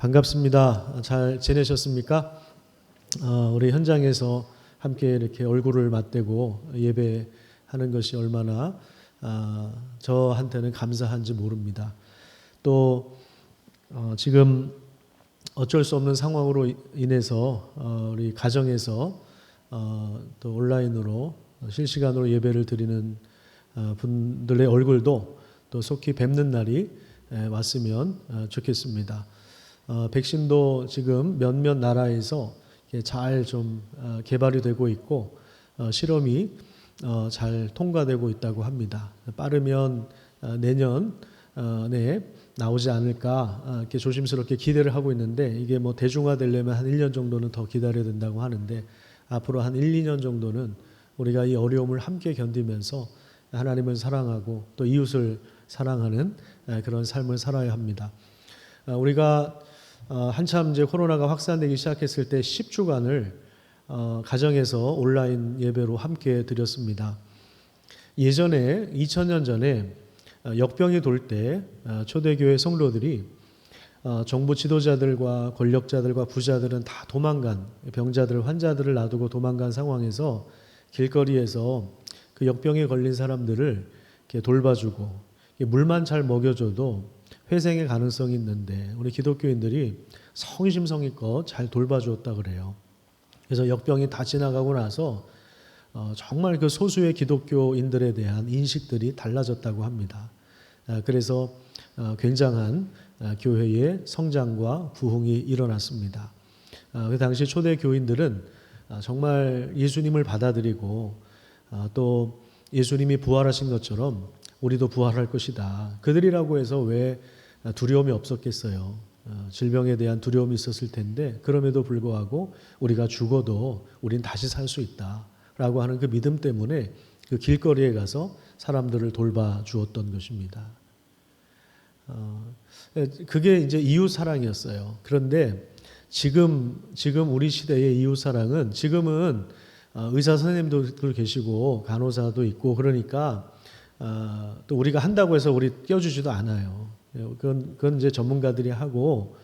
반갑습니다. 잘 지내셨습니까? 우리 현장에서 함께 이렇게 얼굴을 맞대고 예배하는 것이 얼마나 저한테는 감사한지 모릅니다. 또 지금 어쩔 수 없는 상황으로 인해서 우리 가정에서 또 온라인으로 실시간으로 예배를 드리는 분들의 얼굴도 또 속히 뵙는 날이 왔으면 좋겠습니다. 백신도 지금 몇몇 나라에서 잘 좀 개발이 되고 있고 실험이 잘 통과되고 있다고 합니다. 빠르면 내년에 나오지 않을까 이렇게 조심스럽게 기대를 하고 있는데, 이게 뭐 대중화되려면 한 1년 정도는 더 기다려야 된다고 하는데, 앞으로 한 1, 2년 정도는 우리가 이 어려움을 함께 견디면서 하나님을 사랑하고 또 이웃을 사랑하는 그런 삶을 살아야 합니다. 우리가 한참 이제 코로나가 확산되기 시작했을 때 10주간을 가정에서 온라인 예배로 함께 드렸습니다. 예전에 2000년 전에 역병이 돌 때 초대교회 성도들이 정부 지도자들과 권력자들과 부자들은 다 도망간, 병자들, 환자들을 놔두고 도망간 상황에서 길거리에서 그 역병에 걸린 사람들을 이렇게 돌봐주고 물만 잘 먹여줘도 회생의 가능성이 있는데 우리 기독교인들이 성심성의껏 잘 돌봐주었다 그래요. 그래서 역병이 다 지나가고 나서 정말 그 소수의 기독교인들에 대한 인식들이 달라졌다고 합니다. 그래서 굉장한 교회의 성장과 부흥이 일어났습니다. 그 당시 초대 교인들은 정말 예수님을 받아들이고 또 예수님이 부활하신 것처럼 우리도 부활할 것이다. 그들이라고 해서 왜 두려움이 없었겠어요. 질병에 대한 두려움이 있었을 텐데 그럼에도 불구하고 우리가 죽어도 우린 다시 살 수 있다라고 하는 그 믿음 때문에 그 길거리에 가서 사람들을 돌봐 주었던 것입니다. 그게 이제 이웃 사랑이었어요. 그런데 지금 우리 시대의 이웃 사랑은, 지금은 의사 선생님도 계시고 간호사도 있고 그러니까 또 우리가 한다고 해서 우리 껴주지도 않아요. 그건 이제 전문가들이 하고,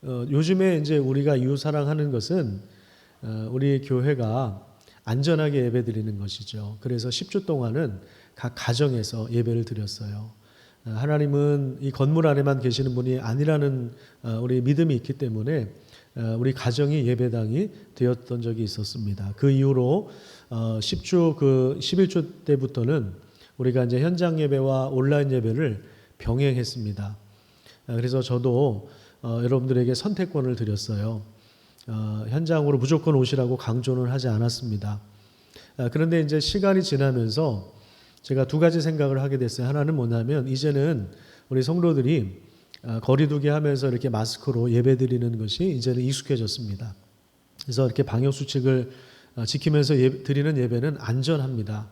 요즘에 이제 우리가 이웃 사랑하는 것은 우리 교회가 안전하게 예배드리는 것이죠. 그래서 10주 동안은 각 가정에서 예배를 드렸어요. 하나님은 이 건물 안에만 계시는 분이 아니라는 우리 믿음이 있기 때문에 우리 가정이 예배당이 되었던 적이 있었습니다. 그 이후로 10주 그 11주 때부터는 우리가 이제 현장 예배와 온라인 예배를 병행했습니다. 그래서 저도 여러분들에게 선택권을 드렸어요. 현장으로 무조건 오시라고 강조는 하지 않았습니다. 그런데 이제 시간이 지나면서 제가 두 가지 생각을 하게 됐어요. 하나는 뭐냐면, 이제는 우리 성도들이 거리두기 하면서 이렇게 마스크로 예배 드리는 것이 이제는 익숙해졌습니다. 그래서 이렇게 방역 수칙을 지키면서 드리는 예배는 안전합니다.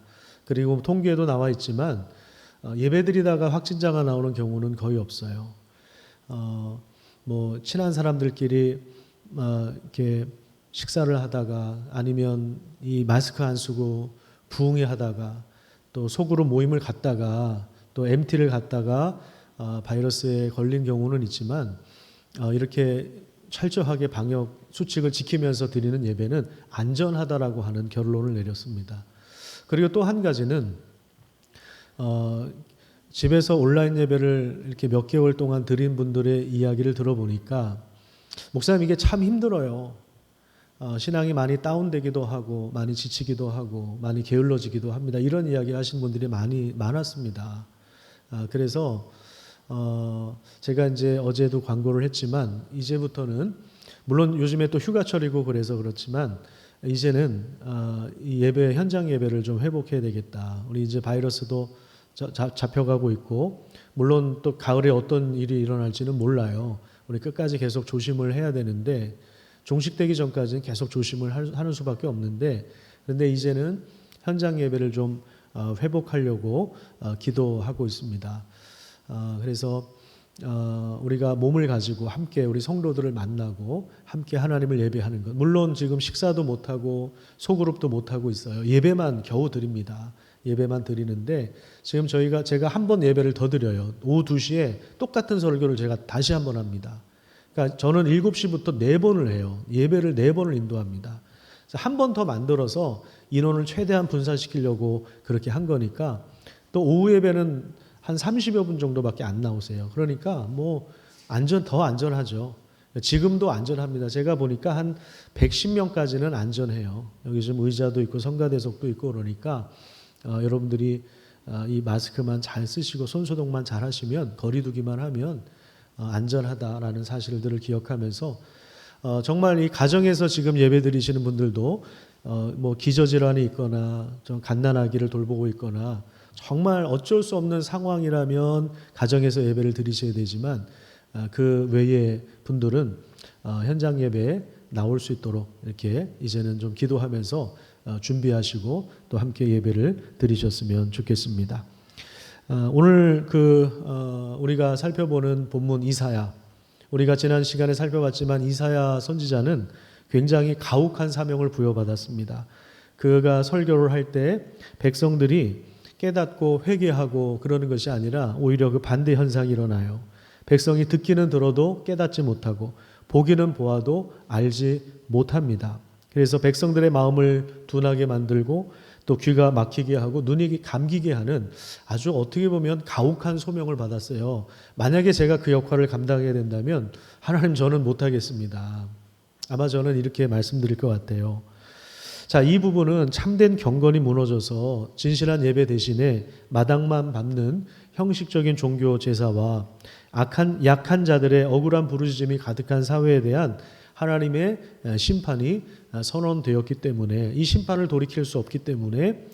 그리고 통계에도 나와 있지만 예배 드리다가 확진자가 나오는 경우는 거의 없어요. 뭐 친한 사람들끼리 이렇게 식사를 하다가, 아니면 이 마스크 안 쓰고 부흥회 하다가, 또 속으로 모임을 갔다가 또 MT를 갔다가 바이러스에 걸린 경우는 있지만 이렇게 철저하게 방역 수칙을 지키면서 드리는 예배는 안전하다라고 하는 결론을 내렸습니다. 그리고 또 한 가지는 집에서 온라인 예배를 이렇게 몇 개월 동안 드린 분들의 이야기를 들어보니까, 목사님 이게 참 힘들어요. 신앙이 많이 다운되기도 하고 많이 지치기도 하고 많이 게을러지기도 합니다. 이런 이야기 하신 분들이 많았습니다. 그래서 제가 이제 어제도 광고를 했지만, 이제부터는 물론 요즘에 또 휴가철이고 그래서 그렇지만 이제는 이 예배, 현장 예배를 좀 회복해야 되겠다. 우리 이제 바이러스도 잡혀가고 있고, 물론 또 가을에 어떤 일이 일어날지는 몰라요. 우리 끝까지 계속 조심을 해야 되는데, 종식되기 전까지는 계속 조심을 하는 수밖에 없는데, 그런데 이제는 현장 예배를 좀 회복하려고 기도하고 있습니다. 그래서 우리가 몸을 가지고 함께 우리 성도들을 만나고 함께 하나님을 예배하는 것. 물론 지금 식사도 못하고 소그룹도 못하고 있어요. 예배만 겨우 드립니다. 예배만 드리는데, 지금 제가 한 번 예배를 더 드려요. 오후 2시에 똑같은 설교를 제가 다시 한 번 합니다. 그러니까 저는 7시부터 4번을 해요. 예배를 4번을 인도합니다. 한 번 더 만들어서 인원을 최대한 분산시키려고 그렇게 한 거니까 또 오후 예배는 한 30여 분 정도밖에 안 나오세요. 그러니까 뭐 더 안전하죠. 지금도 안전합니다. 제가 보니까 한 110명까지는 안전해요. 여기 좀 의자도 있고 성가대석도 있고 그러니까 여러분들이 이 마스크만 잘 쓰시고 손소독만 잘 하시면 거리두기만 하면 안전하다라는 사실들을 기억하면서 정말 이 가정에서 지금 예배 드리시는 분들도 뭐 기저질환이 있거나 좀 갓난아기를 돌보고 있거나 정말 어쩔 수 없는 상황이라면 가정에서 예배를 드리셔야 되지만 그 외의 분들은 현장 예배에 나올 수 있도록 이렇게 이제는 좀 기도하면서 준비하시고 또 함께 예배를 드리셨으면 좋겠습니다. 오늘 우리가 살펴보는 본문 이사야, 우리가 지난 시간에 살펴봤지만 이사야 선지자는 굉장히 가혹한 사명을 부여받았습니다. 그가 설교를 할 때 백성들이 깨닫고 회개하고 그러는 것이 아니라 오히려 그 반대 현상이 일어나요. 백성이 듣기는 들어도 깨닫지 못하고 보기는 보아도 알지 못합니다. 그래서 백성들의 마음을 둔하게 만들고 또 귀가 막히게 하고 눈이 감기게 하는 아주 어떻게 보면 가혹한 소명을 받았어요. 만약에 제가 그 역할을 감당하게 된다면 하나님 저는 못하겠습니다. 아마 저는 이렇게 말씀드릴 것 같아요. 자, 이 부분은 참된 경건이 무너져서 진실한 예배 대신에 마당만 밟는 형식적인 종교 제사와 약한 자들의 억울한 부르짖음이 가득한 사회에 대한 하나님의 심판이 선언되었기 때문에 이 심판을 돌이킬 수 없기 때문에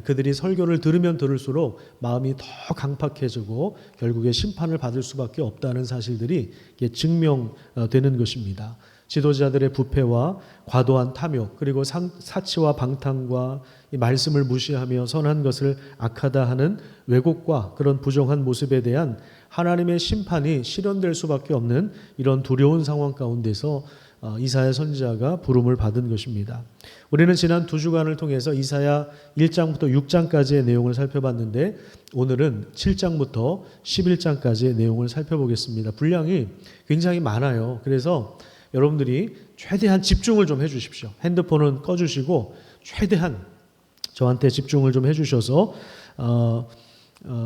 그들이 설교를 들으면 들을수록 마음이 더 강팍해지고 결국에 심판을 받을 수밖에 없다는 사실들이 증명되는 것입니다. 지도자들의 부패와 과도한 탐욕 그리고 사치와 방탕과 이 말씀을 무시하며 선한 것을 악하다 하는 왜곡과 그런 부정한 모습에 대한 하나님의 심판이 실현될 수밖에 없는 이런 두려운 상황 가운데서 이사야 선지자가 부름을 받은 것입니다. 우리는 지난 2주간을 통해서 이사야 1장부터 6장까지의 내용을 살펴봤는데 오늘은 7장부터 11장까지의 내용을 살펴보겠습니다. 분량이 굉장히 많아요. 그래서 여러분들이 최대한 집중을 좀 해주십시오. 핸드폰은 꺼주시고 최대한 저한테 집중을 좀 해주셔서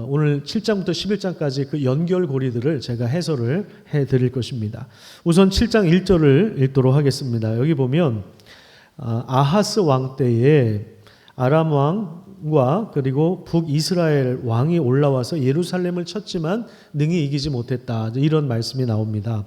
오늘 7장부터 11장까지 그 연결고리들을 제가 해설을 해드릴 것입니다. 우선 7장 1절을 읽도록 하겠습니다. 여기 보면 아하스 왕 때에 아람 왕과 그리고 북이스라엘 왕이 올라와서 예루살렘을 쳤지만 능히 이기지 못했다. 이런 말씀이 나옵니다.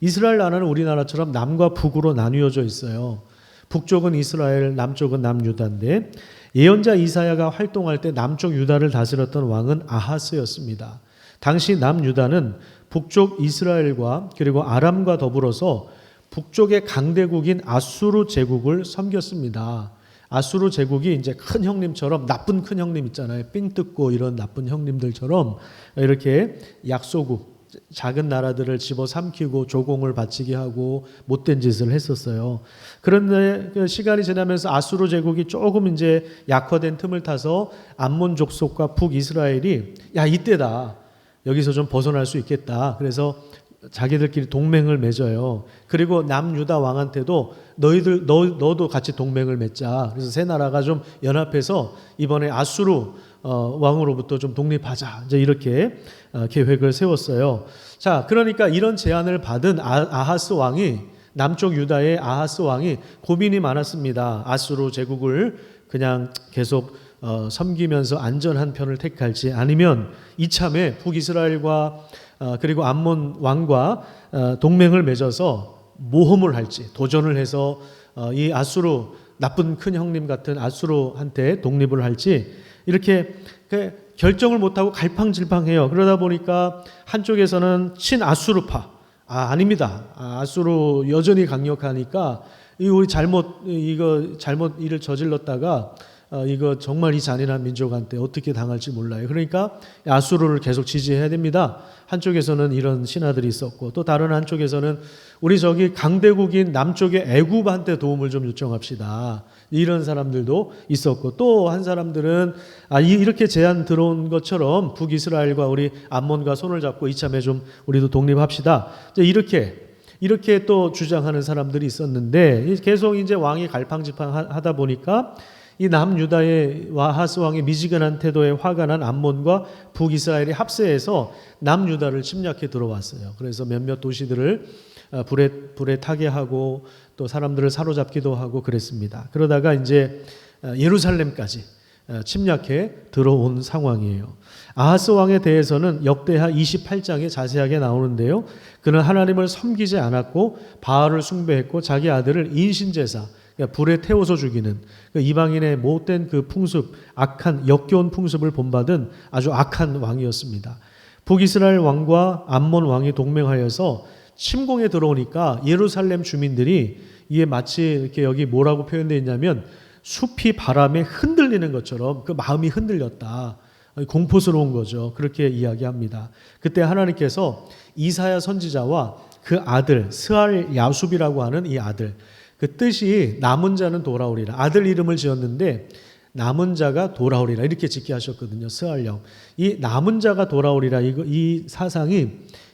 이스라엘 나라는 우리나라처럼 남과 북으로 나뉘어져 있어요. 북쪽은 이스라엘, 남쪽은 남유다인데 예언자 이사야가 활동할 때 남쪽 유다를 다스렸던 왕은 아하스였습니다. 당시 남유다는 북쪽 이스라엘과 그리고 아람과 더불어서 북쪽의 강대국인 아수르 제국을 섬겼습니다. 아수르 제국이 이제 큰 형님처럼 나쁜 큰 형님 있잖아요. 삥 뜯고 이런 나쁜 형님들처럼 이렇게 약소국 작은 나라들을 집어삼키고 조공을 바치게 하고 못된 짓을 했었어요. 그런데 시간이 지나면서 아수르 제국이 조금 이제 약화된 틈을 타서 암몬 족속과 북이스라엘이 야 이때다. 여기서 좀 벗어날 수 있겠다. 그래서 자기들끼리 동맹을 맺어요. 그리고 남유다 왕한테도 너도 같이 동맹을 맺자. 그래서 세 나라가 좀 연합해서 이번에 아수르 왕으로부터 좀 독립하자. 이제 이렇게 계획을 세웠어요. 자, 그러니까 이런 제안을 받은 아하스 왕이 남쪽 유다의 아하스 왕이 고민이 많았습니다. 아수르 제국을 그냥 계속 섬기면서 안전한 편을 택할지 아니면 이참에 북이스라엘과 그리고 암몬 왕과 동맹을 맺어서 모험을 할지 도전을 해서 이 아수르 나쁜 큰 형님 같은 아수르한테 독립을 할지 이렇게 결정을 못하고 갈팡질팡해요. 그러다 보니까 한쪽에서는 친아수르파 아닙니다. 아수르 여전히 강력하니까 우리 잘못 일을 저질렀다가 이거 정말 이 잔인한 민족한테 어떻게 당할지 몰라요. 그러니까 아수르를 계속 지지해야 됩니다. 한쪽에서는 이런 신하들이 있었고 또 다른 한쪽에서는 우리 저기 강대국인 남쪽의 애굽한테 도움을 좀 요청합시다. 이런 사람들도 있었고 또 한 사람들은 이렇게 제안 들어온 것처럼 북이스라엘과 우리 암몬과 손을 잡고 이참에 좀 우리도 독립합시다. 이렇게 이렇게 또 주장하는 사람들이 있었는데 계속 이제 왕이 갈팡질팡하다 보니까 이 남유다의 아하스 왕의 미지근한 태도에 화가 난 암몬과 북이스라엘이 합세해서 남유다를 침략해 들어왔어요. 그래서 몇몇 도시들을 불에 타게 하고 또 사람들을 사로잡기도 하고 그랬습니다. 그러다가 이제 예루살렘까지 침략해 들어온 상황이에요. 아하스 왕에 대해서는 역대하 28장에 자세하게 나오는데요. 그는 하나님을 섬기지 않았고 바알을 숭배했고 자기 아들을 인신제사, 그러니까 불에 태워서 죽이는 그 이방인의 못된 그 풍습, 악한 역겨운 풍습을 본받은 아주 악한 왕이었습니다. 북이스라엘 왕과 암몬 왕이 동맹하여서 침공에 들어오니까 예루살렘 주민들이 이게 마치 이렇게 여기 뭐라고 표현되어 있냐면 숲이 바람에 흔들리는 것처럼 그 마음이 흔들렸다. 공포스러운 거죠. 그렇게 이야기합니다. 그때 하나님께서 이사야 선지자와 그 아들 스알 야숲이라고 하는 이 아들, 그 뜻이 남은 자는 돌아오리라. 아들 이름을 지었는데 남은 자가 돌아오리라 이렇게 짓게 하셨거든요. 스알령. 이 남은 자가 돌아오리라 이 사상이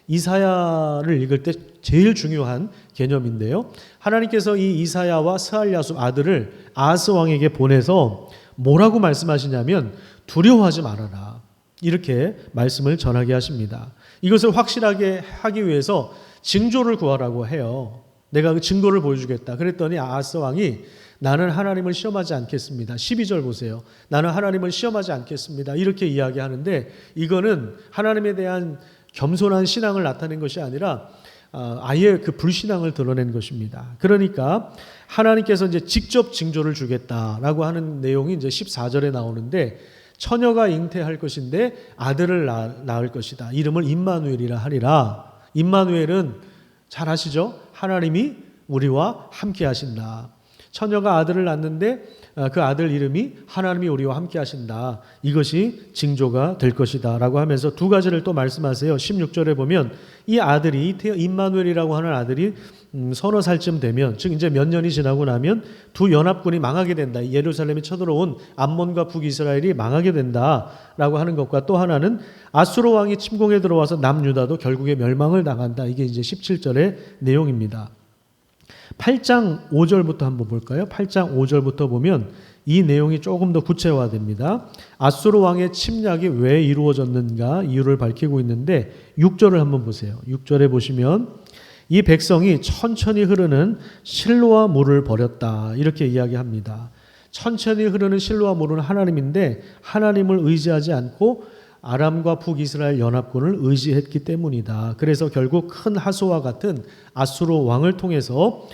이사야를 읽을 때 제일 중요한 개념인데요. 하나님께서 이 이사야와 스알야숲 아들을 아하스 왕에게 보내서 뭐라고 말씀하시냐면 두려워하지 말아라. 이렇게 말씀을 전하게 하십니다. 이것을 확실하게 하기 위해서 징조를 구하라고 해요. 내가 그 증거를 보여주겠다. 그랬더니 아하스 왕이 나는 하나님을 시험하지 않겠습니다. 12절 보세요. 나는 하나님을 시험하지 않겠습니다. 이렇게 이야기하는데 이거는 하나님에 대한 겸손한 신앙을 나타낸 것이 아니라 아예 그 불신앙을 드러낸 것입니다. 그러니까 하나님께서 이제 직접 징조를 주겠다라고 하는 내용이 이제 14절에 나오는데 처녀가 잉태할 것인데 아들을 낳을 것이다. 이름을 임마누엘이라 하리라. 임마누엘은 잘 아시죠? 하나님이 우리와 함께 하신다. 처녀가 아들을 낳는데 그 아들 이름이 하나님이 우리와 함께 하신다. 이것이 징조가 될 것이다 라고 하면서 두 가지를 또 말씀하세요. 16절에 보면 이 아들이 임마누엘이라고 하는 아들이 서너 살쯤 되면 즉 이제 몇 년이 지나고 나면 두 연합군이 망하게 된다. 예루살렘에 쳐들어온 암몬과 북이스라엘이 망하게 된다라고 하는 것과 또 하나는 아수르 왕이 침공에 들어와서 남유다도 결국에 멸망을 당한다. 이게 이제 17절의 내용입니다. 8장 5절부터 한번 볼까요? 8장 5절부터 보면 이 내용이 조금 더 구체화됩니다. 아수르 왕의 침략이 왜 이루어졌는가 이유를 밝히고 있는데 6절을 한번 보세요. 6절에 보시면 이 백성이 천천히 흐르는 실로아 물을 버렸다. 이렇게 이야기합니다. 천천히 흐르는 실로아 물은 하나님인데 하나님을 의지하지 않고 아람과 북이스라엘 연합군을 의지했기 때문이다. 그래서 결국 큰 하소와 같은 아수르 왕을 통해서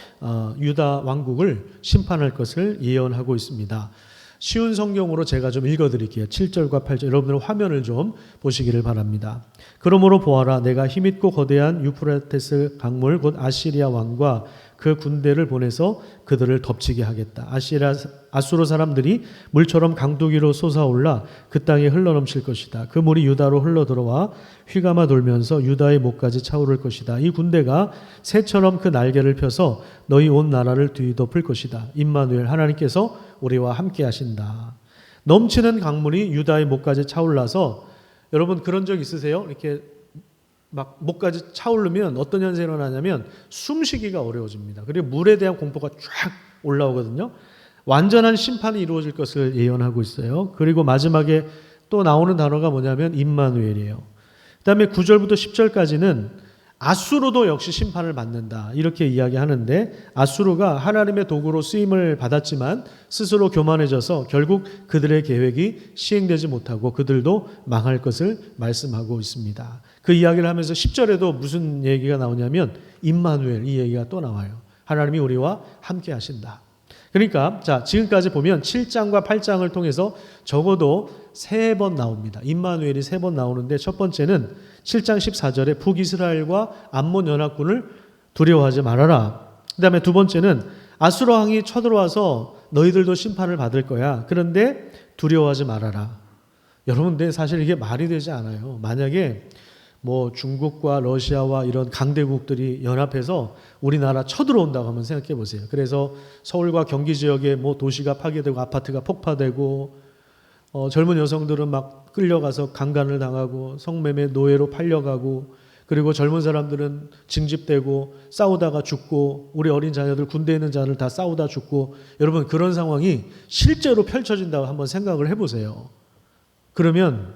유다 왕국을 심판할 것을 예언하고 있습니다. 쉬운 성경으로 제가 좀 읽어드릴게요. 7절과 8절 여러분들 화면을 좀 보시기를 바랍니다. 그러므로 보아라 내가 힘있고 거대한 유프라테스 강물 곧 아시리아 왕과 그 군대를 보내서 그들을 덮치게 하겠다. 아수르 사람들이 물처럼 강두기로 솟아올라 그 땅에 흘러넘칠 것이다. 그 물이 유다로 흘러들어와 휘감아 돌면서 유다의 목까지 차오를 것이다. 이 군대가 새처럼 그 날개를 펴서 너희 온 나라를 뒤덮을 것이다. 임마누엘 하나님께서 우리와 함께 하신다. 넘치는 강물이 유다의 목까지 차올라서 여러분 그런 적 있으세요? 이렇게 막 목까지 차오르면 어떤 현상이 일어나냐면 숨쉬기가 어려워집니다. 그리고 물에 대한 공포가 쫙 올라오거든요. 완전한 심판이 이루어질 것을 예언하고 있어요. 그리고 마지막에 또 나오는 단어가 뭐냐면 임마누엘이에요. 그 다음에 9절부터 10절까지는 아수르도 역시 심판을 받는다 이렇게 이야기하는데 아수르가 하나님의 도구로 쓰임을 받았지만 스스로 교만해져서 결국 그들의 계획이 시행되지 못하고 그들도 망할 것을 말씀하고 있습니다. 그 이야기를 하면서 10절에도 무슨 얘기가 나오냐면 임마누엘 이 얘기가 또 나와요. 하나님이 우리와 함께 하신다. 그러니까 자 지금까지 보면 7장과 8장을 통해서 적어도 3번 나옵니다. 임마누엘이 3번 나오는데 첫 번째는 7장 14절에 북이스라엘과 암몬 연합군을 두려워하지 말아라. 그 다음에 두 번째는 아수르 왕이 쳐들어와서 너희들도 심판을 받을 거야. 그런데 두려워하지 말아라. 여러분 근데 사실 이게 말이 되지 않아요. 만약에 뭐 중국과 러시아와 이런 강대국들이 연합해서 우리나라 쳐들어온다고 한번 생각해 보세요. 그래서 서울과 경기 지역에 뭐 도시가 파괴되고 아파트가 폭파되고 젊은 여성들은 막 끌려가서 강간을 당하고 성매매 노예로 팔려가고 그리고 젊은 사람들은 징집되고 싸우다가 죽고 우리 어린 자녀들 군대에 있는 자들 다 싸우다 죽고 여러분 그런 상황이 실제로 펼쳐진다고 한번 생각을 해보세요. 그러면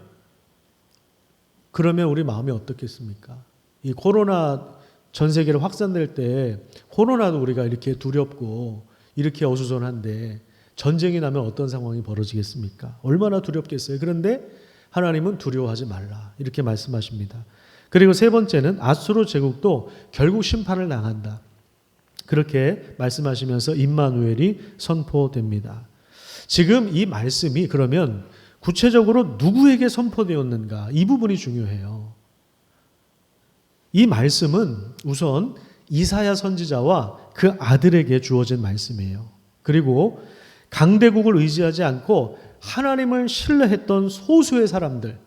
우리 마음이 어떻겠습니까? 이 코로나 전 세계로 확산될 때 코로나도 우리가 이렇게 두렵고 이렇게 어수선한데 전쟁이 나면 어떤 상황이 벌어지겠습니까? 얼마나 두렵겠어요. 그런데 하나님은 두려워하지 말라 이렇게 말씀하십니다. 그리고 세 번째는 아수르 제국도 결국 심판을 당한다. 그렇게 말씀하시면서 임마누엘이 선포됩니다. 지금 이 말씀이 그러면 구체적으로 누구에게 선포되었는가? 이 부분이 중요해요. 이 말씀은 우선 이사야 선지자와 그 아들에게 주어진 말씀이에요. 그리고 강대국을 의지하지 않고 하나님을 신뢰했던 소수의 사람들,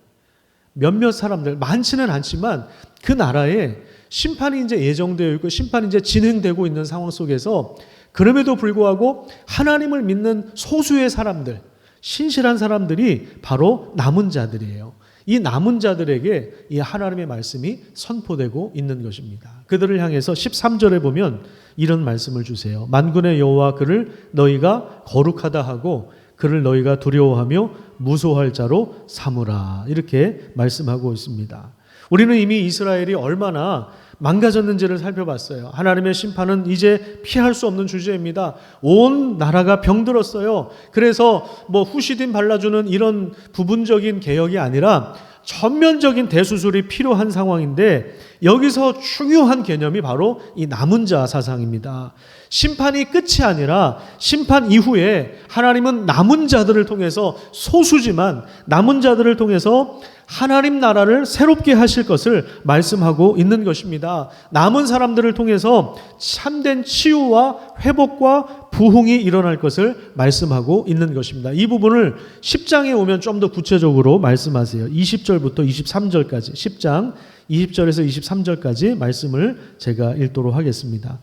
몇몇 사람들, 많지는 않지만 그 나라에 심판이 이제 예정되어 있고 심판이 이제 진행되고 있는 상황 속에서 그럼에도 불구하고 하나님을 믿는 소수의 사람들, 신실한 사람들이 바로 남은 자들이에요. 이 남은 자들에게 이 하나님의 말씀이 선포되고 있는 것입니다. 그들을 향해서 13절에 보면 이런 말씀을 주세요. 만군의 여호와 그를 너희가 거룩하다 하고 그를 너희가 두려워하며 무소할 자로 삼으라. 이렇게 말씀하고 있습니다. 우리는 이미 이스라엘이 얼마나 망가졌는지를 살펴봤어요. 하나님의 심판은 이제 피할 수 없는 주제입니다. 온 나라가 병들었어요. 그래서 후시딘 발라주는 이런 부분적인 개혁이 아니라 전면적인 대수술이 필요한 상황인데 여기서 중요한 개념이 바로 이 남은 자 사상입니다. 심판이 끝이 아니라 심판 이후에 하나님은 남은 자들을 통해서 소수지만 남은 자들을 통해서 하나님 나라를 새롭게 하실 것을 말씀하고 있는 것입니다. 남은 사람들을 통해서 참된 치유와 회복과 부흥이 일어날 것을 말씀하고 있는 것입니다. 이 부분을 10장에 오면 좀 더 구체적으로 말씀하세요. 20절부터 23절까지 10장 20절에서 23절까지 말씀을 제가 읽도록 하겠습니다.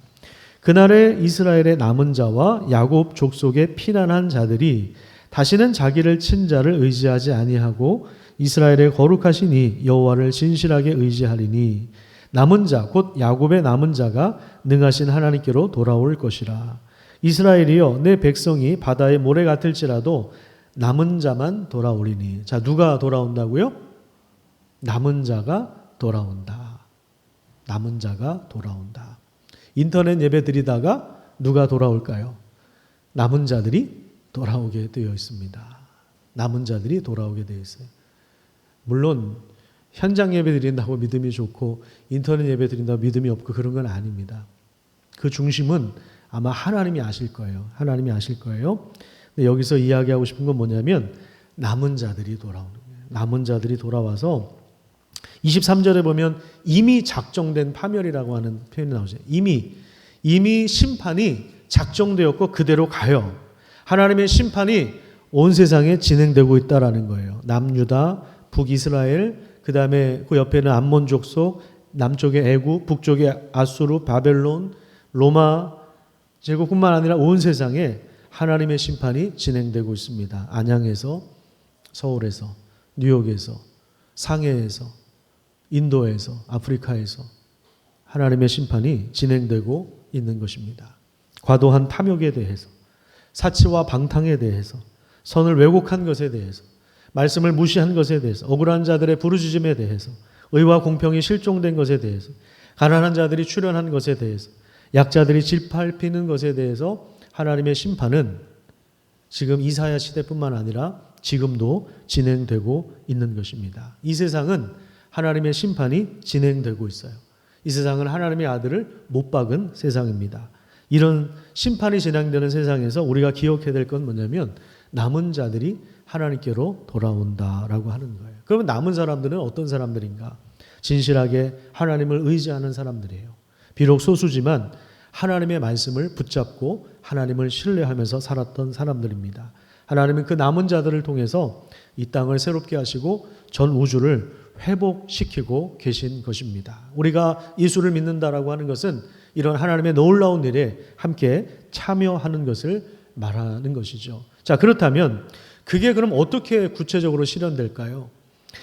그날에 이스라엘의 남은 자와 야곱 족속의 피난한 자들이 다시는 자기를 친 자를 의지하지 아니하고 이스라엘의 거룩하시니 여호와를 진실하게 의지하리니 남은 자 곧 야곱의 남은 자가 능하신 하나님께로 돌아올 것이라. 이스라엘이여 내 백성이 바다의 모래 같을지라도 남은 자만 돌아오리니. 자, 누가 돌아온다고요? 남은 자가 돌아온다. 남은 자가 돌아온다. 인터넷 예배 드리다가 누가 돌아올까요? 남은 자들이 돌아오게 되어 있습니다. 남은 자들이 돌아오게 되어 있어요. 물론 현장 예배 드린다고 믿음이 좋고 인터넷 예배 드린다고 믿음이 없고 그런 건 아닙니다. 그 중심은 아마 하나님이 아실 거예요. 하나님이 아실 거예요. 근데 여기서 이야기하고 싶은 건 뭐냐면 남은 자들이 돌아오는 거예요. 남은 자들이 돌아와서 23절에 보면 이미 작정된 파멸이라고 하는 표현이 나오죠. 이미 심판이 작정되었고 그대로 가요. 하나님의 심판이 온 세상에 진행되고 있다라는 거예요. 남유다, 북이스라엘, 그 다음에 그 옆에는 암몬 족속, 남쪽에 애굽, 북쪽에 아수르, 바벨론, 로마 제국뿐만 아니라 온 세상에 하나님의 심판이 진행되고 있습니다. 안양에서, 서울에서, 뉴욕에서, 상해에서, 인도에서, 아프리카에서 하나님의 심판이 진행되고 있는 것입니다. 과도한 탐욕에 대해서, 사치와 방탕에 대해서, 선을 왜곡한 것에 대해서, 말씀을 무시한 것에 대해서, 억울한 자들의 부르짖음에 대해서, 의와 공평이 실종된 것에 대해서, 가난한 자들이 출현한 것에 대해서, 약자들이 짓밟히는 것에 대해서 하나님의 심판은 지금 이사야 시대뿐만 아니라 지금도 진행되고 있는 것입니다. 이 세상은 하나님의 심판이 진행되고 있어요. 이 세상은 하나님의 아들을 못 박은 세상입니다. 이런 심판이 진행되는 세상에서 우리가 기억해야 될 건 뭐냐면 남은 자들이 하나님께로 돌아온다라고 하는 거예요. 그러면 남은 사람들은 어떤 사람들인가? 진실하게 하나님을 의지하는 사람들이에요. 비록 소수지만 하나님의 말씀을 붙잡고 하나님을 신뢰하면서 살았던 사람들입니다. 하나님은 그 남은 자들을 통해서 이 땅을 새롭게 하시고 전 우주를 회복시키고 계신 것입니다. 우리가 예수를 믿는다라고 하는 것은 이런 하나님의 놀라운 일에 함께 참여하는 것을 말하는 것이죠. 자, 그렇다면 그게 그럼 어떻게 구체적으로 실현될까요?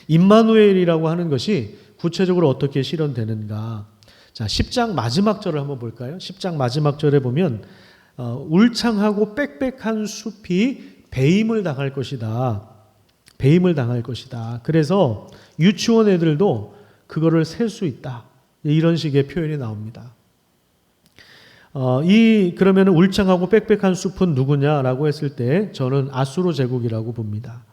임마누엘이라고 하는 것이 구체적으로 어떻게 실현되는가? 자, 10장 마지막 절을 한번 볼까요? 10장 마지막 절에 보면 울창하고 빽빽한 숲이 배임을 당할 것이다. 배임을 당할 것이다. 그래서 유치원 애들도 그거를 셀 수 있다. 이런 식의 표현이 나옵니다. 그러면 울창하고 빽빽한 숲은 누구냐라고 했을 때 저는 아수르 제국이라고 봅니다.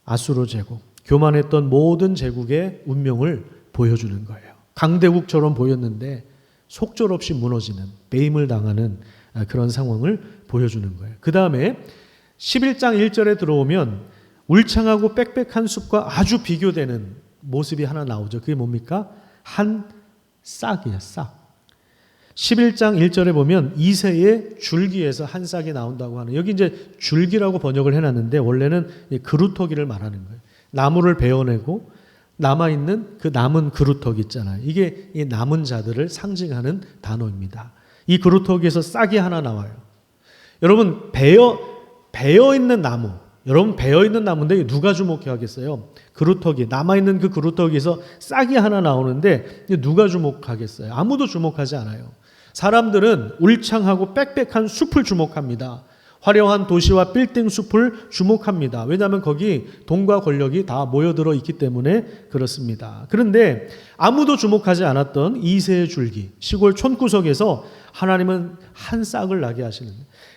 아수르 제국. 교만했던 모든 제국의 운명을 보여주는 거예요. 강대국처럼 보였는데 속절없이 무너지는, 배임을 당하는 그런 상황을 보여주는 거예요. 그 다음에 11장 1절에 들어오면 울창하고 빽빽한 숲과 아주 비교되는 모습이 하나 나오죠. 그게 뭡니까? 한 싹이에요. 싹. 11장 1절에 보면 이새의 줄기에서 한 싹이 나온다고 하는, 여기 이제 줄기라고 번역을 해놨는데 원래는 그루터기를 말하는 거예요. 나무를 베어내고 남아있는 그 남은 그루터기 있잖아요. 이게 이 남은 자들을 상징하는 단어입니다. 이 그루터기에서 싹이 하나 나와요. 여러분, 베어있는 나무, 여러분 베어있는 나무인데 누가 주목하겠어요? 그루터기, 남아있는 그 그루터기에서 싹이 하나 나오는데 누가 주목하겠어요? 아무도 주목하지 않아요. 사람들은 울창하고 빽빽한 숲을 주목합니다. 화려한 도시와 빌딩 숲을 주목합니다. 왜냐하면 거기 돈과 권력이 다 모여들어 있기 때문에 그렇습니다. 그런데 아무도 주목하지 않았던 이새의 줄기, 시골 촌구석에서 하나님은 한 싹을 나게 하시는,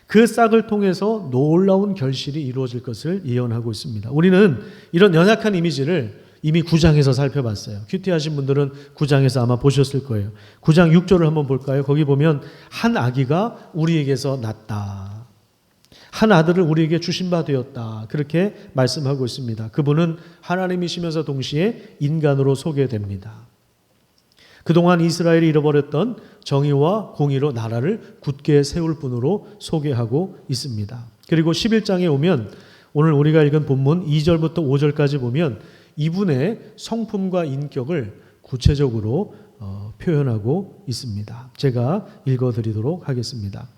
그 싹을 통해서 놀라운 결실이 이루어질 것을 예언하고 있습니다. 우리는 이런 연약한 이미지를 이미 9장에서 살펴봤어요. 큐티하신 분들은 9장에서 아마 보셨을 거예요. 9장 6절을 한번 볼까요? 거기 보면 한 아기가 우리에게서 났다. 한 아들을 우리에게 주신 바 되었다. 그렇게 말씀하고 있습니다. 그분은 하나님이시면서 동시에 인간으로 소개됩니다. 그동안 이스라엘이 잃어버렸던 정의와 공의로 나라를 굳게 세울 분으로 소개하고 있습니다. 그리고 11장에 오면 오늘 우리가 읽은 본문 2절부터 5절까지 보면 이분의 성품과 인격을 구체적으로 표현하고 있습니다. 제가 읽어드리도록 하겠습니다.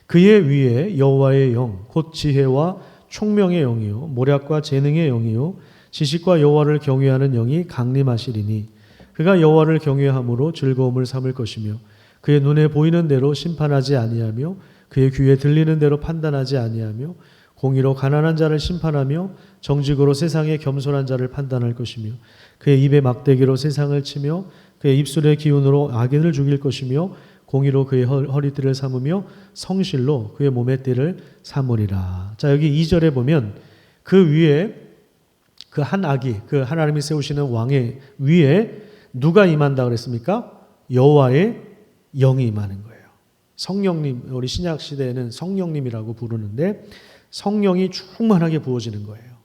그의 위에 여호와의 영, 곧 지혜와 총명의 영이요 모략과 재능의 영이요 지식과 여호와를 경외하는 영이 강림하시리니 그가 여호와를 경외함으로 즐거움을 삼을 것이며 그의 눈에 보이는 대로 심판하지 아니하며 그의 귀에 들리는 대로 판단하지 아니하며 공의로 가난한 자를 심판하며 정직으로 세상의 겸손한 자를 판단할 것이며 그의 입에 막대기로 세상을 치며 그의 입술의 기운으로 악인을 죽일 것이며 공의로 그의 허리띠를 삼으며 성실로 그의 몸의 띠를 삼으리라. 자, 여기 2절에 보면 그 위에 그 한 아기, 그 하나님이 세우시는 왕의 위에 누가 임한다 그랬습니까? 여호와의 영이 임하는 거예요. 성령님, 우리 신약 시대에는 성령님이라고 부르는데 성령이 충만하게 부어지는 거예요.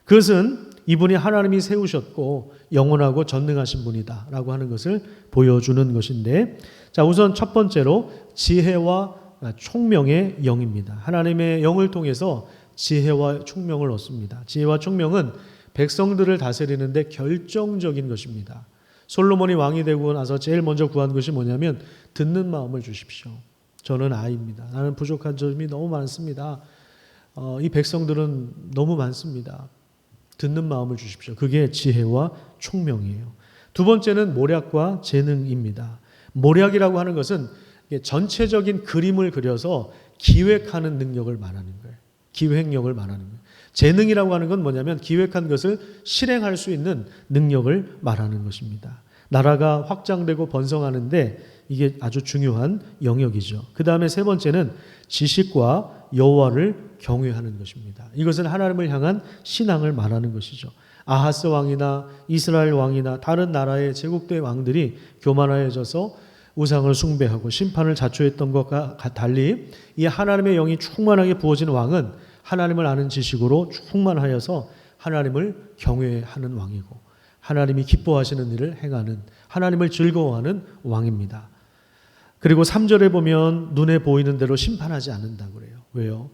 그것은 이분이 하나님이 세우셨고 영원하고 전능하신 분이다라고 하는 것을 보여주는 것인데, 자, 우선 첫 번째로 지혜와 총명의 영입니다. 하나님의 영을 통해서 지혜와 총명을 얻습니다. 지혜와 총명은 백성들을 다스리는데 결정적인 것입니다. 솔로몬이 왕이 되고 나서 제일 먼저 구한 것이 뭐냐면 듣는 마음을 주십시오. 저는 아이입니다. 나는 부족한 점이 너무 많습니다. 이 백성들은 너무 많습니다. 듣는 마음을 주십시오. 그게 지혜와 총명이에요. 두 번째는 모략과 재능입니다. 모략이라고 하는 것은 전체적인 그림을 그려서 기획하는 능력을 말하는 거예요. 기획력을 말하는 거예요. 재능이라고 하는 건 뭐냐면 기획한 것을 실행할 수 있는 능력을 말하는 것입니다. 나라가 확장되고 번성하는데 이게 아주 중요한 영역이죠. 그 다음에 세 번째는 지식과 여호와를 경외하는 것입니다. 이것은 하나님을 향한 신앙을 말하는 것이죠. 아하스 왕이나 이스라엘 왕이나 다른 나라의 제국대 왕들이 교만해져서 우상을 숭배하고 심판을 자초했던 것과 달리 이 하나님의 영이 충만하게 부어진 왕은 하나님을 아는 지식으로 충만하여서 하나님을 경외하는 왕이고 하나님이 기뻐하시는 일을 행하는, 하나님을 즐거워하는 왕입니다. 그리고 3절에 보면 눈에 보이는 대로 심판하지 않는다고 그래요. 왜요?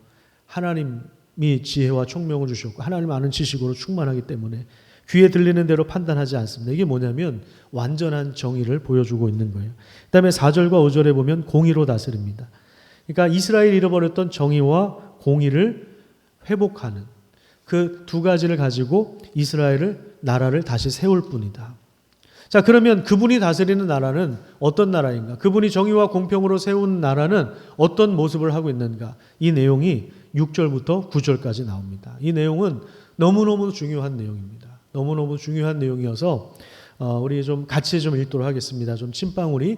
하나님이 지혜와 총명을 주셨고 하나님 아는 지식으로 충만하기 때문에 귀에 들리는 대로 판단하지 않습니다. 이게 뭐냐면 완전한 정의를 보여주고 있는 거예요. 그 다음에 4절과 5절에 보면 공의로 다스립니다. 그러니까 이스라엘이 잃어버렸던 정의와 공의를 회복하는 그 두 가지를 가지고 이스라엘을 나라를 다시 세울 뿐이다. 자, 그러면 그분이 다스리는 나라는 어떤 나라인가? 그분이 정의와 공평으로 세운 나라는 어떤 모습을 하고 있는가? 이 내용이 6절부터 9절까지 나옵니다. 이 내용은 너무너무 중요한 내용입니다. 너무너무 중요한 내용이어서 우리 좀 같이 좀 읽도록 하겠습니다. 좀 침방울이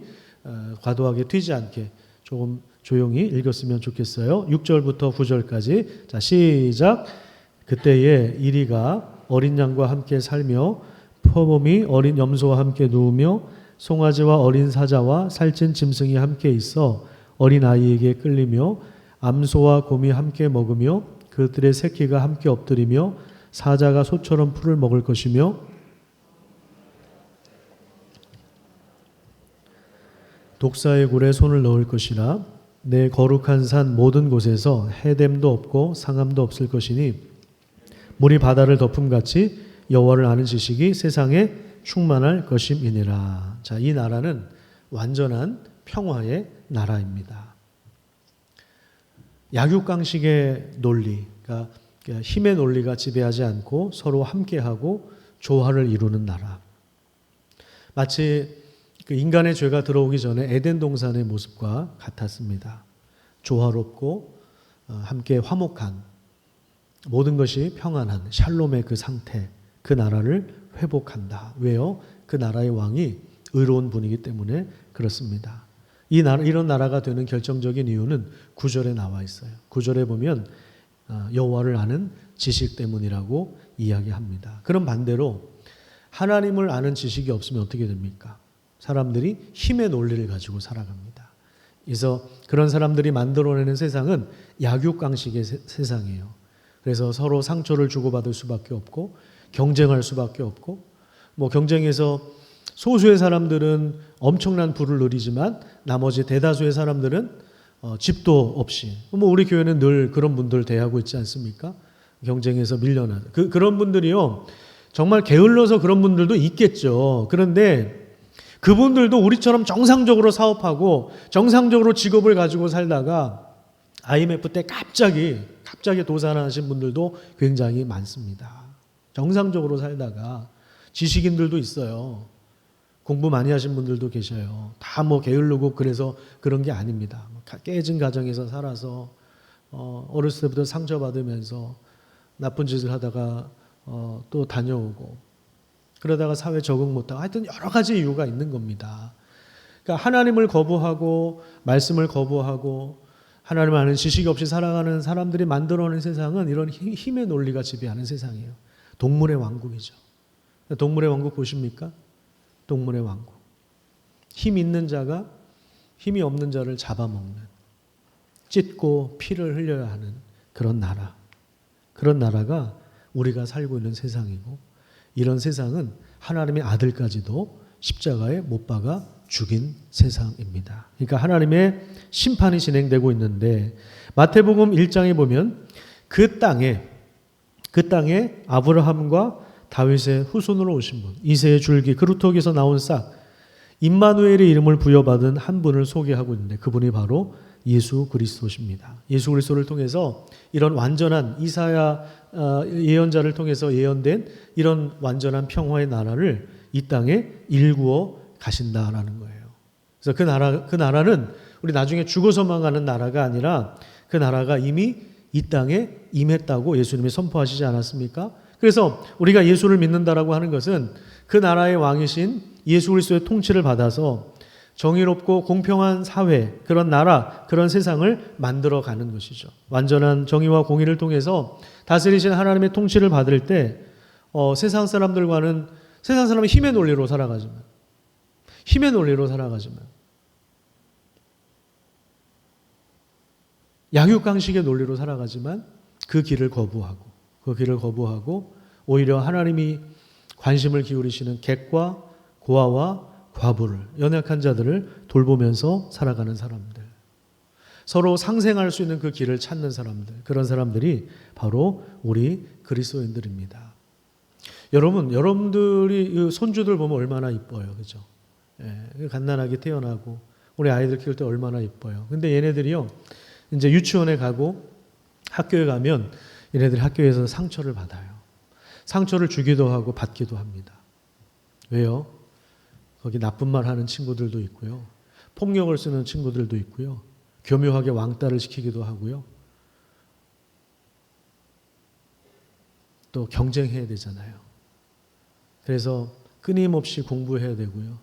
과도하게 튀지 않게 조금 조용히 읽었으면 좋겠어요. 6절부터 9절까지. 자, 시작. 그때에 이리가 어린 양과 함께 살며 표범이 어린 염소와 함께 누우며 송아지와 어린 사자와 살찐 짐승이 함께 있어 어린 아이에게 끌리며 암소와 곰이 함께 먹으며 그들의 새끼가 함께 엎드리며 사자가 소처럼 풀을 먹을 것이며 독사의 굴에 손을 넣을 것이라. 내 거룩한 산 모든 곳에서 해됨도 없고 상함도 없을 것이니 물이 바다를 덮음같이 여호와를 아는 지식이 세상에 충만할 것임이니라. 자, 이 나라는 완전한 평화의 나라입니다. 약육강식의 논리, 그러니까 힘의 논리가 지배하지 않고 서로 함께하고 조화를 이루는 나라. 마치 그 인간의 죄가 들어오기 전에 에덴 동산의 모습과 같았습니다. 조화롭고 함께 화목한, 모든 것이 평안한 샬롬의 그 상태, 그 나라를 회복한다. 왜요? 그 나라의 왕이 의로운 분이기 때문에 그렇습니다. 이런 나라가 되는 결정적인 이유는 9절에 나와 있어요. 9절에 보면 여호와를 아는 지식 때문이라고 이야기합니다. 그럼 반대로 하나님을 아는 지식이 없으면 어떻게 됩니까? 사람들이 힘의 논리를 가지고 살아갑니다. 그래서 그런 사람들이 만들어내는 세상은 약육강식의 세상이에요. 그래서 서로 상처를 주고받을 수밖에 없고 경쟁할 수밖에 없고, 뭐 경쟁에서 소수의 사람들은 엄청난 부를 누리지만 나머지 대다수의 사람들은 집도 없이, 뭐 우리 교회는 늘 그런 분들 대하고 있지 않습니까? 경쟁에서 밀려나는 그런 분들이요, 정말 게을러서 그런 분들도 있겠죠. 그런데 그분들도 우리처럼 정상적으로 사업하고 정상적으로 직업을 가지고 살다가 IMF 때 갑자기 도산하신 분들도 굉장히 많습니다. 정상적으로 살다가 지식인들도 있어요. 공부 많이 하신 분들도 계셔요. 다 뭐 게으르고 그래서 그런 게 아닙니다. 깨진 가정에서 살아서 어렸을 때부터 상처받으면서 나쁜 짓을 하다가 또 다녀오고 그러다가 사회 적응 못하고 하여튼 여러 가지 이유가 있는 겁니다. 그러니까 하나님을 거부하고 말씀을 거부하고 하나님을 아는 지식이 없이 살아가는 사람들이 만들어낸 세상은 이런 힘의 논리가 지배하는 세상이에요. 동물의 왕국이죠. 동물의 왕국 보십니까? 동물의 왕국. 힘 있는 자가 힘이 없는 자를 잡아먹는, 찢고 피를 흘려야 하는 그런 나라. 그런 나라가 우리가 살고 있는 세상이고, 이런 세상은 하나님의 아들까지도 십자가에 못 박아 죽인 세상입니다. 그러니까 하나님의 심판이 진행되고 있는데, 마태복음 1장에 보면 그 땅에 아브라함과 다윗의 후손으로 오신 분, 이새의 줄기, 그루터기에서 나온 싹, 임마누엘의 이름을 부여받은 한 분을 소개하고 있는데 그분이 바로 예수 그리스도십니다. 예수 그리스도를 통해서 이런 완전한 이사야 예언자를 통해서 예언된 이런 완전한 평화의 나라를 이 땅에 일구어 가신다라는 거예요. 그래서 그 나라는 우리 나중에 죽어서만 가는 나라가 아니라 그 나라가 이미 이 땅에 임했다고 예수님이 선포하시지 않았습니까? 그래서 우리가 예수를 믿는다라고 하는 것은 그 나라의 왕이신 예수 그리스도의 통치를 받아서 정의롭고 공평한 사회, 그런 나라, 그런 세상을 만들어가는 것이죠. 완전한 정의와 공의를 통해서 다스리신 하나님의 통치를 받을 때 세상 사람은 힘의 논리로 살아가지만 약육강식의 논리로 살아가지만 그 길을 거부하고 오히려 하나님이 관심을 기울이시는 객과 고아와 과부를, 연약한 자들을 돌보면서 살아가는 사람들, 서로 상생할 수 있는 그 길을 찾는 사람들, 그런 사람들이 바로 우리 그리스도인들입니다. 여러분들이 손주들 보면 얼마나 이뻐요, 그죠? 예, 갓난아기 태어나고 우리 아이들 키울 때 얼마나 이뻐요. 근데 얘네들이요, 이제 유치원에 가고 학교에 가면 얘네들이 학교에서 상처를 받아요. 상처를 주기도 하고 받기도 합니다. 왜요? 거기 나쁜 말 하는 친구들도 있고요. 폭력을 쓰는 친구들도 있고요. 교묘하게 왕따를 시키기도 하고요. 또 경쟁해야 되잖아요. 그래서 끊임없이 공부해야 되고요.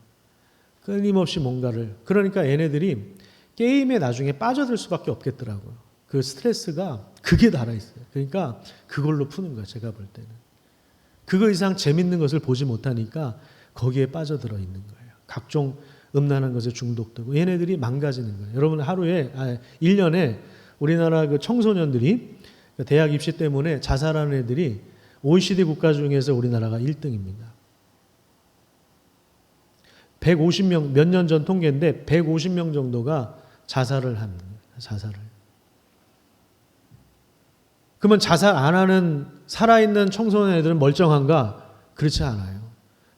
끊임없이 뭔가를, 그러니까 얘네들이 게임에 나중에 빠져들 수밖에 없겠더라고요. 그 스트레스가 그게 달아있어요. 그러니까 그걸로 푸는 거예요. 제가 볼 때는. 그거 이상 재밌는 것을 보지 못하니까 거기에 빠져들어 있는 거예요. 각종 음란한 것에 중독되고 얘네들이 망가지는 거예요. 여러분 하루에 1년에 우리나라 그 청소년들이 대학 입시 때문에 자살하는 애들이 OECD 국가 중에서 우리나라가 1등입니다. 150명, 몇 년 전 통계인데 150명 정도가 자살을. 그러면 자살 안 하는 살아있는 청소년 애들은 멀쩡한가? 그렇지 않아요.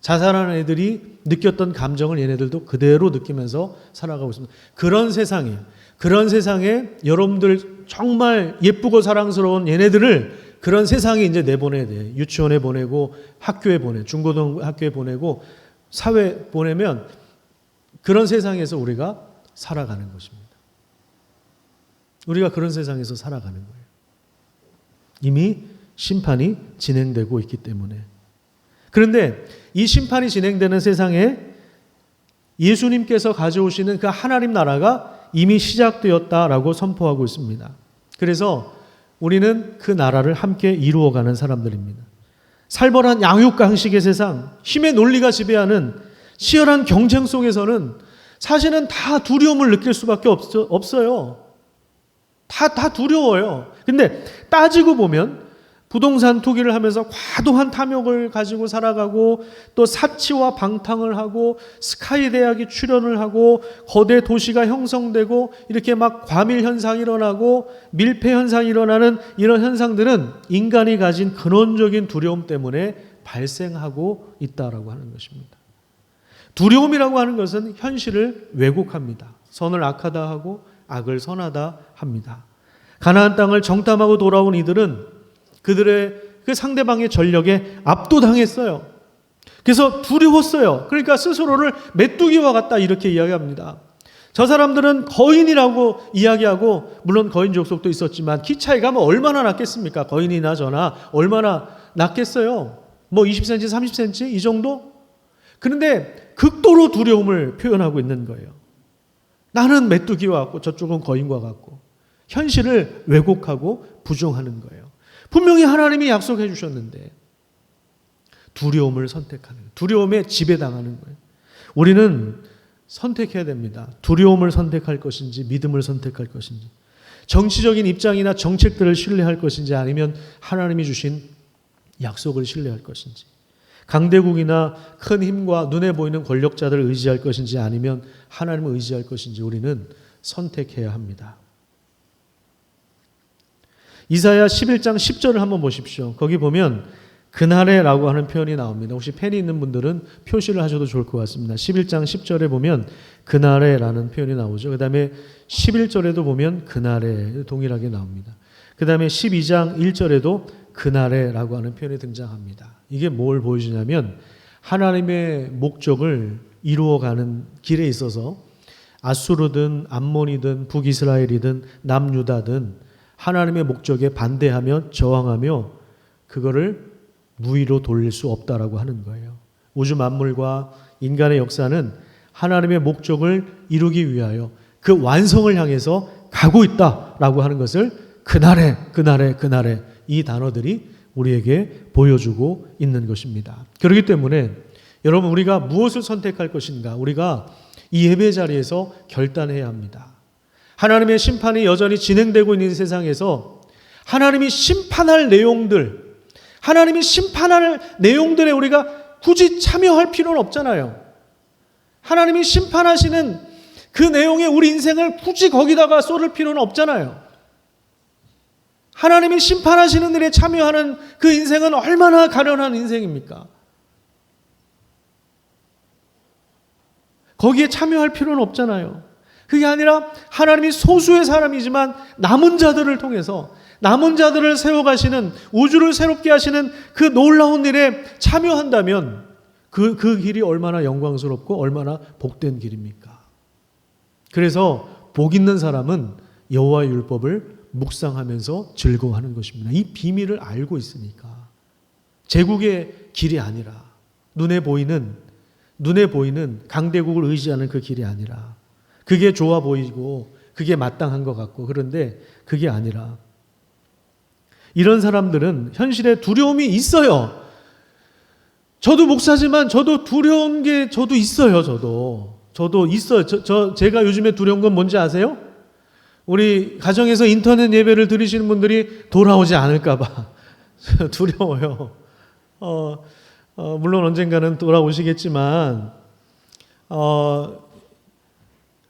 자살하는 애들이 느꼈던 감정을 얘네들도 그대로 느끼면서 살아가고 있습니다. 그런 세상이에요. 그런 세상에 여러분들 정말 예쁘고 사랑스러운 얘네들을 그런 세상에 이제 내보내야 돼요. 유치원에 보내고 학교에 중고등학교에 보내고 사회 보내면 그런 세상에서 우리가 살아가는 것입니다. 우리가 그런 세상에서 살아가는 거예요. 이미 심판이 진행되고 있기 때문에. 그런데 이 심판이 진행되는 세상에 예수님께서 가져오시는 그 하나님 나라가 이미 시작되었다라고 선포하고 있습니다. 그래서 우리는 그 나라를 함께 이루어가는 사람들입니다. 살벌한 양육강식의 세상, 힘의 논리가 지배하는 치열한 경쟁 속에서는 사실은 다 두려움을 느낄 수밖에 없어요. 다 두려워요. 근데 따지고 보면 부동산 투기를 하면서 과도한 탐욕을 가지고 살아가고 또 사치와 방탕을 하고 스카이 대학이 출현을 하고 거대 도시가 형성되고 이렇게 막 과밀 현상이 일어나고 밀폐 현상이 일어나는 이런 현상들은 인간이 가진 근원적인 두려움 때문에 발생하고 있다라고 하는 것입니다. 두려움이라고 하는 것은 현실을 왜곡합니다. 선을 악하다 하고 악을 선하다 합니다. 가나안 땅을 정탐하고 돌아온 이들은 그들의 그 상대방의 전력에 압도당했어요. 그래서 두려웠어요. 그러니까 스스로를 메뚜기와 같다 이렇게 이야기합니다. 저 사람들은 거인이라고 이야기하고 물론 거인 족속도 있었지만 키 차이가 뭐 얼마나 났겠습니까? 거인이나 저나 얼마나 났겠어요? 뭐 20cm, 30cm 이 정도? 그런데 극도로 두려움을 표현하고 있는 거예요. 나는 메뚜기와 같고 저쪽은 거인과 같고 현실을 왜곡하고 부정하는 거예요. 분명히 하나님이 약속해 주셨는데 두려움을 선택하는, 두려움에 지배당하는 거예요. 우리는 선택해야 됩니다. 두려움을 선택할 것인지 믿음을 선택할 것인지, 정치적인 입장이나 정책들을 신뢰할 것인지 아니면 하나님이 주신 약속을 신뢰할 것인지, 강대국이나 큰 힘과 눈에 보이는 권력자들을 의지할 것인지 아니면 하나님을 의지할 것인지 우리는 선택해야 합니다. 이사야 11장 10절을 한번 보십시오. 거기 보면 그날에라고 하는 표현이 나옵니다. 혹시 펜이 있는 분들은 표시를 하셔도 좋을 것 같습니다. 11장 10절에 보면 그날에라는 표현이 나오죠. 그 다음에 11절에도 보면 그날에 동일하게 나옵니다. 그 다음에 12장 1절에도 그날에라고 하는 표현이 등장합니다. 이게 뭘 보여주냐면 하나님의 목적을 이루어가는 길에 있어서 아수르든 암몬이든 북이스라엘이든 남유다든 하나님의 목적에 반대하며 저항하며 그거를 무위로 돌릴 수 없다라고 하는 거예요. 우주 만물과 인간의 역사는 하나님의 목적을 이루기 위하여 그 완성을 향해서 가고 있다라고 하는 것을 그날에 이 단어들이 우리에게 보여주고 있는 것입니다. 그렇기 때문에 여러분 우리가 무엇을 선택할 것인가 우리가 이 예배 자리에서 결단해야 합니다. 하나님의 심판이 여전히 진행되고 있는 세상에서 하나님이 심판할 내용들, 하나님이 심판할 내용들에 우리가 굳이 참여할 필요는 없잖아요. 하나님이 심판하시는 그 내용에 우리 인생을 굳이 거기다가 쏟을 필요는 없잖아요. 하나님이 심판하시는 일에 참여하는 그 인생은 얼마나 가련한 인생입니까? 거기에 참여할 필요는 없잖아요. 그게 아니라 하나님이 소수의 사람이지만 남은 자들을 통해서 남은 자들을 세워가시는, 우주를 새롭게 하시는 그 놀라운 일에 참여한다면 그 길이 얼마나 영광스럽고 얼마나 복된 길입니까? 그래서 복 있는 사람은 여호와의 율법을 묵상하면서 즐거워하는 것입니다. 이 비밀을 알고 있으니까. 제국의 길이 아니라, 눈에 보이는 강대국을 의지하는 그 길이 아니라, 그게 좋아 보이고 그게 마땅한 것 같고, 그런데 그게 아니라, 이런 사람들은 현실에 두려움이 있어요. 저도 목사지만 저도 두려운 게 저도 있어요. 저도 있어요. 제가 요즘에 두려운 건 뭔지 아세요? 우리 가정에서 인터넷 예배를 드리시는 분들이 돌아오지 않을까 봐 두려워요. 물론 언젠가는 돌아오시겠지만,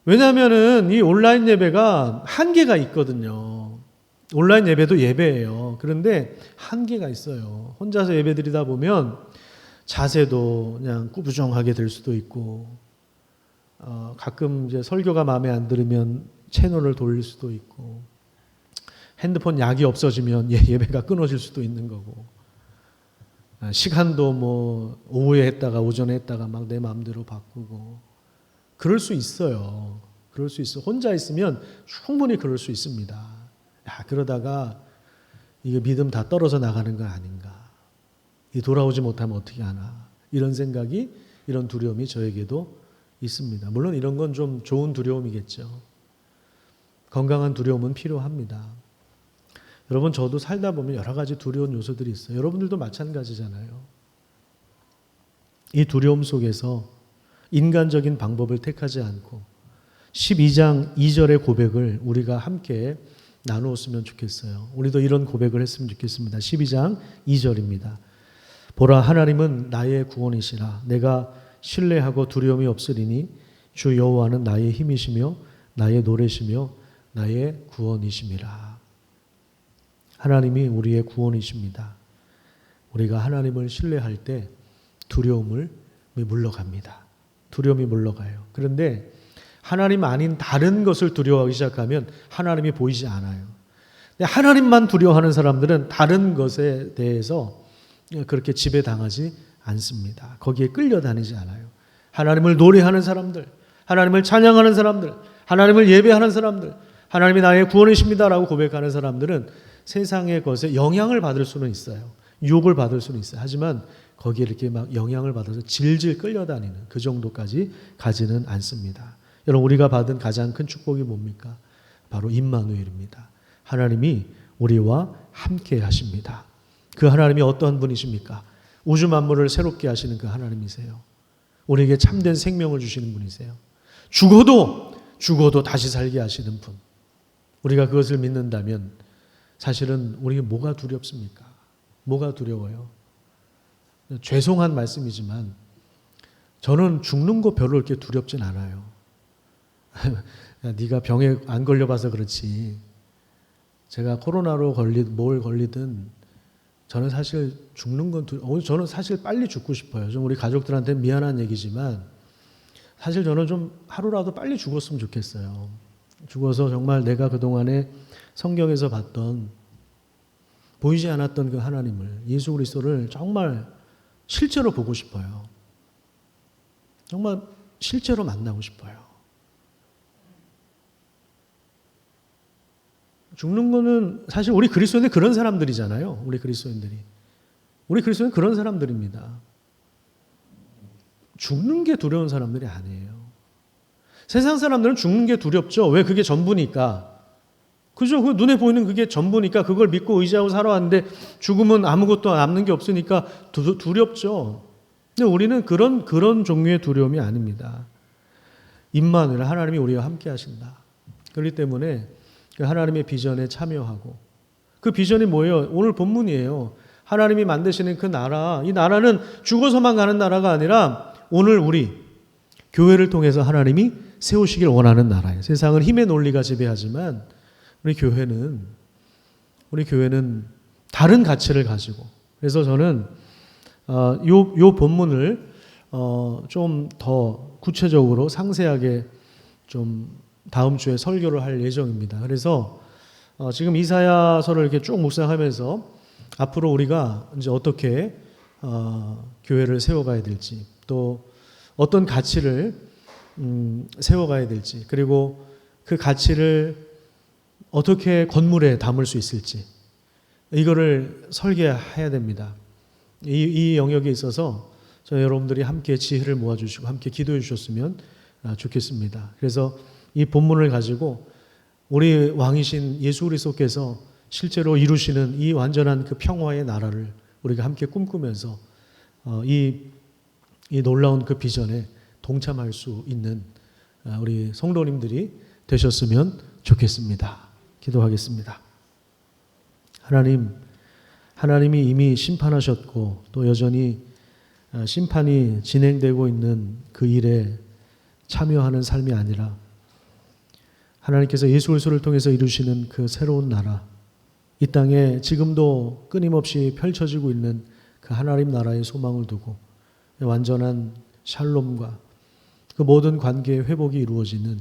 왜냐하면은 이 온라인 예배가 한계가 있거든요. 온라인 예배도 예배예요. 그런데 한계가 있어요. 혼자서 예배 드리다 보면 자세도 그냥 꾸부정하게 될 수도 있고, 가끔 이제 설교가 마음에 안 들으면 채널을 돌릴 수도 있고, 핸드폰 약이 없어지면 예배가 끊어질 수도 있는 거고, 시간도 뭐 오후에 했다가 오전에 했다가 막 내 마음대로 바꾸고, 그럴 수 있어요. 그럴 수 있어. 혼자 있으면 충분히 그럴 수 있습니다. 그러다가 이게 믿음 다 떨어져 나가는 거 아닌가. 돌아오지 못하면 어떻게 하나. 이런 생각이, 이런 두려움이 저에게도 있습니다. 물론 이런 건 좀 좋은 두려움이겠죠. 건강한 두려움은 필요합니다. 여러분, 저도 살다 보면 여러 가지 두려운 요소들이 있어요. 여러분들도 마찬가지잖아요. 이 두려움 속에서 인간적인 방법을 택하지 않고 12장 2절의 고백을 우리가 함께 나누었으면 좋겠어요. 우리도 이런 고백을 했으면 좋겠습니다. 12장 2절입니다. 보라, 하나님은 나의 구원이시라. 내가 신뢰하고 두려움이 없으리니 주 여호와는 나의 힘이시며 나의 노래시며 나의 구원이심이라. 하나님이 우리의 구원이십니다. 우리가 하나님을 신뢰할 때 두려움이 물러갑니다. 두려움이 물러가요. 그런데 하나님 아닌 다른 것을 두려워하기 시작하면 하나님이 보이지 않아요. 하나님만 두려워하는 사람들은 다른 것에 대해서 그렇게 지배당하지 않습니다. 거기에 끌려다니지 않아요. 하나님을 노래하는 사람들, 하나님을 찬양하는 사람들, 하나님을 예배하는 사람들, 하나님이 나의 구원이십니다라고 고백하는 사람들은 세상의 것에 영향을 받을 수는 있어요. 유혹을 받을 수는 있어요. 하지만 거기에 이렇게 막 영향을 받아서 질질 끌려다니는 그 정도까지 가지는 않습니다. 여러분, 우리가 받은 가장 큰 축복이 뭡니까? 바로 임마누엘입니다. 하나님이 우리와 함께 하십니다. 그 하나님이 어떤 분이십니까? 우주 만물을 새롭게 하시는 그 하나님이세요. 우리에게 참된 생명을 주시는 분이세요. 죽어도 다시 살게 하시는 분. 우리가 그것을 믿는다면 사실은 우리에게 뭐가 두렵습니까? 뭐가 두려워요? 죄송한 말씀이지만 저는 죽는 거 별로 그렇게 두렵진 않아요. 네가 병에 안 걸려봐서 그렇지. 제가 코로나로 뭘 걸리든 저는 사실 죽는 건 저는 사실 빨리 죽고 싶어요. 좀 우리 가족들한테 미안한 얘기지만 사실 저는 좀 하루라도 빨리 죽었으면 좋겠어요. 죽어서 정말 내가 그동안에 성경에서 봤던 보이지 않았던 그 하나님을, 예수 그리스도를 정말 실제로 보고 싶어요. 정말 실제로 만나고 싶어요. 죽는 거는 사실 우리 그리스도인들 그런 사람들이잖아요. 우리 그리스도인들은 그런 사람들입니다. 죽는 게 두려운 사람들이 아니에요. 세상 사람들은 죽는 게 두렵죠. 왜? 그게 전부니까. 그죠? 그 눈에 보이는 그게 전부니까 그걸 믿고 의지하고 살아왔는데 죽으면 아무것도 남는 게 없으니까 두렵죠. 근데 우리는 그런 종류의 두려움이 아닙니다. 임마누엘, 하나님이 우리와 함께 하신다. 그렇기 때문에 하나님의 비전에 참여하고, 그 비전이 뭐예요? 오늘 본문이에요. 하나님이 만드시는 그 나라, 이 나라는 죽어서만 가는 나라가 아니라 오늘 우리 교회를 통해서 하나님이 세우시길 원하는 나라예요. 세상은 힘의 논리가 지배하지만 우리 교회는 다른 가치를 가지고, 그래서 저는 요 본문을 좀 더 구체적으로 상세하게 좀 다음 주에 설교를 할 예정입니다. 그래서 지금 이사야서를 이렇게 쭉 묵상하면서 앞으로 우리가 이제 어떻게 교회를 세워가야 될지, 또 어떤 가치를 세워가야 될지, 그리고 그 가치를 어떻게 건물에 담을 수 있을지, 이거를 설계해야 됩니다. 이 영역에 있어서 저희 여러분들이 함께 지혜를 모아주시고 함께 기도해 주셨으면 좋겠습니다. 그래서 이 본문을 가지고 우리 왕이신 예수 그리스도께서 실제로 이루시는 이 완전한 그 평화의 나라를 우리가 함께 꿈꾸면서 이 놀라운 그 비전에 동참할 수 있는 우리 성도님들이 되셨으면 좋겠습니다. 기도하겠습니다. 하나님이 이미 심판하셨고 또 여전히 심판이 진행되고 있는 그 일에 참여하는 삶이 아니라 하나님께서 예수 그리스도를 통해서 이루시는 그 새로운 나라, 이 땅에 지금도 끊임없이 펼쳐지고 있는 그 하나님 나라의 소망을 두고 완전한 샬롬과 그 모든 관계의 회복이 이루어지는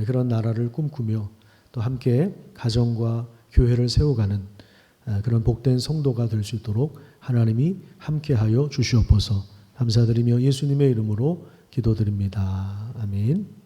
그런 나라를 꿈꾸며 또 함께 가정과 교회를 세워가는 그런 복된 성도가 될 수 있도록 하나님이 함께하여 주시옵소서. 감사드리며 예수님의 이름으로 기도드립니다. 아멘.